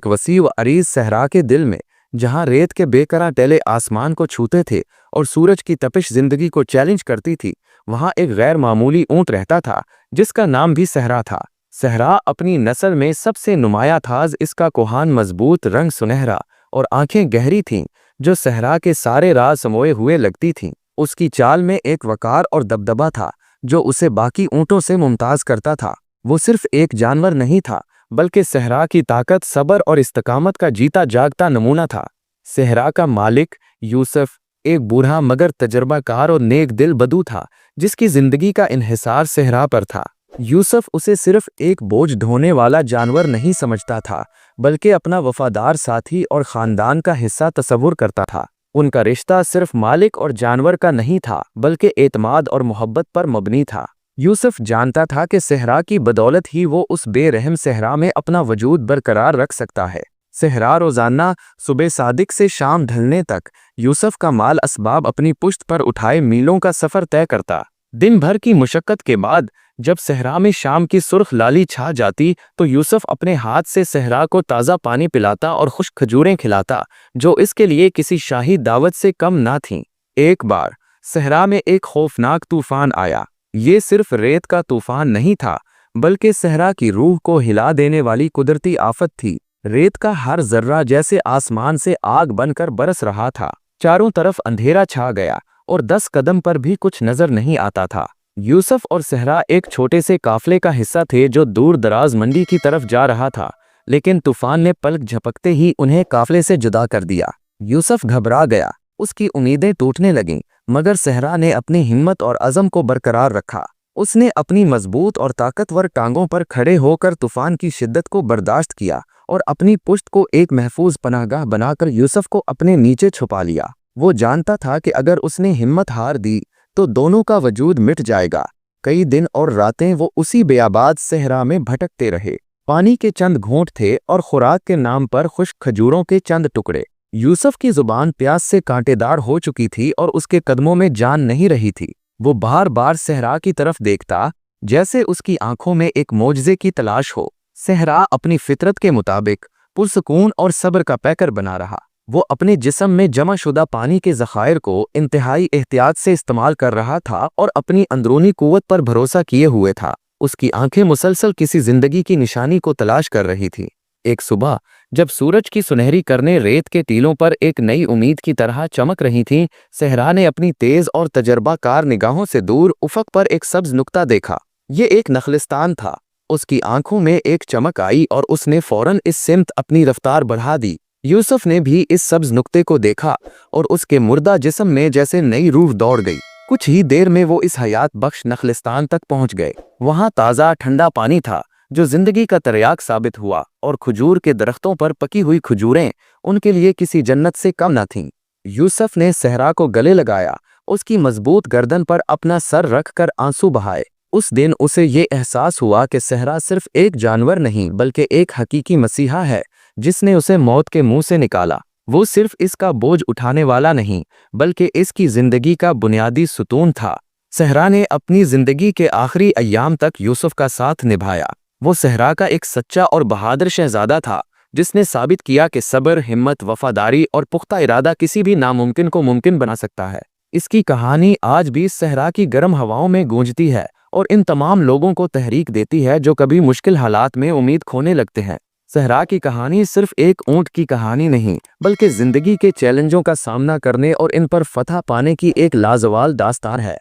एक वसी व अरीज सहरा के दिल में, जहां रेत के बेकरार टेले आसमान को छूते थे और सूरज की तपिश जिंदगी को चैलेंज करती थी, वहां एक गैर मामूली ऊंट रहता था जिसका नाम भी सहरा था। सहरा अपनी नस्ल में सबसे नुमाया था। इसका कोहान मजबूत, रंग सुनहरा और आंखें गहरी थीं जो सहरा के सारे राज समोए हुए लगती थीं। उसकी चाल में एक वकार और दबदबा था जो उसे बाकी ऊंटों से मुमताज करता था। वो सिर्फ एक जानवर नहीं था बल्कि सहरा की ताकत, सब्र और इस्तकामत का जीता जागता नमूना था। सहरा का मालिक यूसुफ एक बूढ़ा मगर तजर्बाकार और नेक दिल बदू था जिसकी जिंदगी का इन्हिसार सहरा पर था। यूसुफ उसे सिर्फ एक बोझ ढोने वाला जानवर नहीं समझता था बल्कि अपना वफादार साथी और खानदान का हिस्सा तस्वुर करता था। उनका रिश्ता सिर्फ मालिक और जानवर का नहीं था बल्कि एतमाद और मोहब्बत पर मबनी था। यूसुफ जानता था कि सहरा की बदौलत ही वो उस बेरहम सहरा में अपना वजूद बरकरार रख सकता है। सहरा रोजाना सुबह सादिक से शाम ढलने तक यूसुफ का माल असबाब अपनी पुश्त पर उठाए मीलों का सफर तय करता। दिन भर की मुशक्कत के बाद जब सहरा में शाम की सुर्ख लाली छा जाती तो यूसुफ अपने हाथ से सहरा को ताज़ा पानी पिलाता और खुश्क खजूरें खिलाता जो इसके लिए किसी शाही दावत से कम ना थीं। एक बार सहरा में एक खौफनाक तूफान आया। ये सिर्फ रेत का तूफान नहीं था बल्कि सहरा की रूह को हिला देने वाली कुदरती आफत थी। रेत का हर जर्रा जैसे आसमान से आग बनकर बरस रहा था। चारों तरफ अंधेरा छा गया और 10 कदम पर भी कुछ नजर नहीं आता था। यूसुफ और सहरा एक छोटे से काफले का हिस्सा थे जो दूर दराज मंडी की तरफ जा रहा था, लेकिन तूफान ने पलक झपकते ही उन्हें काफले से जुदा कर दिया। यूसुफ घबरा गया, उसकी उम्मीदें टूटने लगीं, मगर सहरा ने अपनी हिम्मत और अज़म को बरकरार रखा। उसने अपनी मजबूत और ताकतवर टांगों पर खड़े होकर तूफान की शिद्दत को बर्दाश्त किया और अपनी पुश्त को एक महफूज पनाहगाह बनाकर यूसुफ को अपने नीचे छुपा लिया। वो जानता था कि अगर उसने हिम्मत हार दी तो दोनों का वजूद मिट जाएगा। कई दिन और रातें वो उसी बेआबाद सहरा में भटकते रहे। पानी के चंद घूंट थे और खुराक के नाम पर खुश्क खजूरों के चंद टुकड़े। यूसुफ की जुबान प्यास से कांटेदार हो चुकी थी और उसके कदमों में जान नहीं रही थी। वो बार बार सहरा की तरफ देखता जैसे उसकी आंखों में एक मोजज़े की तलाश हो। सहरा अपनी फितरत के मुताबिक पुरसकून और सब्र का पैकर बना रहा। वो अपने जिस्म में जमा शुदा पानी के ज़खायर को इंतहाई एहतियात से इस्तेमाल कर रहा था और अपनी अंदरूनी कुव्वत पर भरोसा किए हुए था। उसकी आंखें मुसलसल किसी जिंदगी की निशानी को तलाश कर रही थी। एक सुबह जब सूरज की सुनहरी करने रेत के टीलों पर एक नई उम्मीद की तरह चमक रही थीं, सहरा ने अपनी तेज और तजर्बाकार निगाहों से दूर उफक पर एक सब्ज नुक्ता देखा। ये एक नखलिस्तान था। उसकी आंखों में एक चमक आई और उसने फौरन इस सिमत अपनी रफ्तार बढ़ा दी। यूसुफ ने भी इस सब्ज नुक्ते को देखा और उसके मुर्दा जिस्म में जैसे नई रूह दौड़ गई। कुछ ही देर में वो इस हयात बख्श नखलिस्तान तक पहुंच गए। वहां ताज़ा ठंडा पानी था जो जिंदगी का तर्याक साबित हुआ और खजूर के दरख्तों पर पकी हुई खजूरें उनके लिए किसी जन्नत से कम न थीं। यूसुफ ने सहरा को गले लगाया, उसकी मजबूत गर्दन पर अपना सर रखकर आंसू बहाए। उस दिन उसे ये एहसास हुआ कि सहरा सिर्फ एक जानवर नहीं बल्कि एक हकीकी मसीहा है जिसने उसे मौत के मुंह से निकाला। वो सिर्फ इसका बोझ उठाने वाला नहीं बल्कि इसकी जिंदगी का बुनियादी सुतून था। सहरा ने अपनी जिंदगी के आखिरी अय्याम तक यूसुफ का साथ निभाया। वो सहरा का एक सच्चा और बहादुर शहजादा था जिसने साबित किया कि सब्र, हिम्मत, वफादारी और पुख्ता इरादा किसी भी नामुमकिन को मुमकिन बना सकता है। इसकी कहानी आज भी सहरा की गर्म हवाओं में गूंजती है और इन तमाम लोगों को तहरीक देती है जो कभी मुश्किल हालात में उम्मीद खोने लगते हैं। सहरा की कहानी सिर्फ एक ऊंट की कहानी नहीं बल्कि जिंदगी के चैलेंजों का सामना करने और इन पर फतह पाने की एक लाजवाब दास्तान है।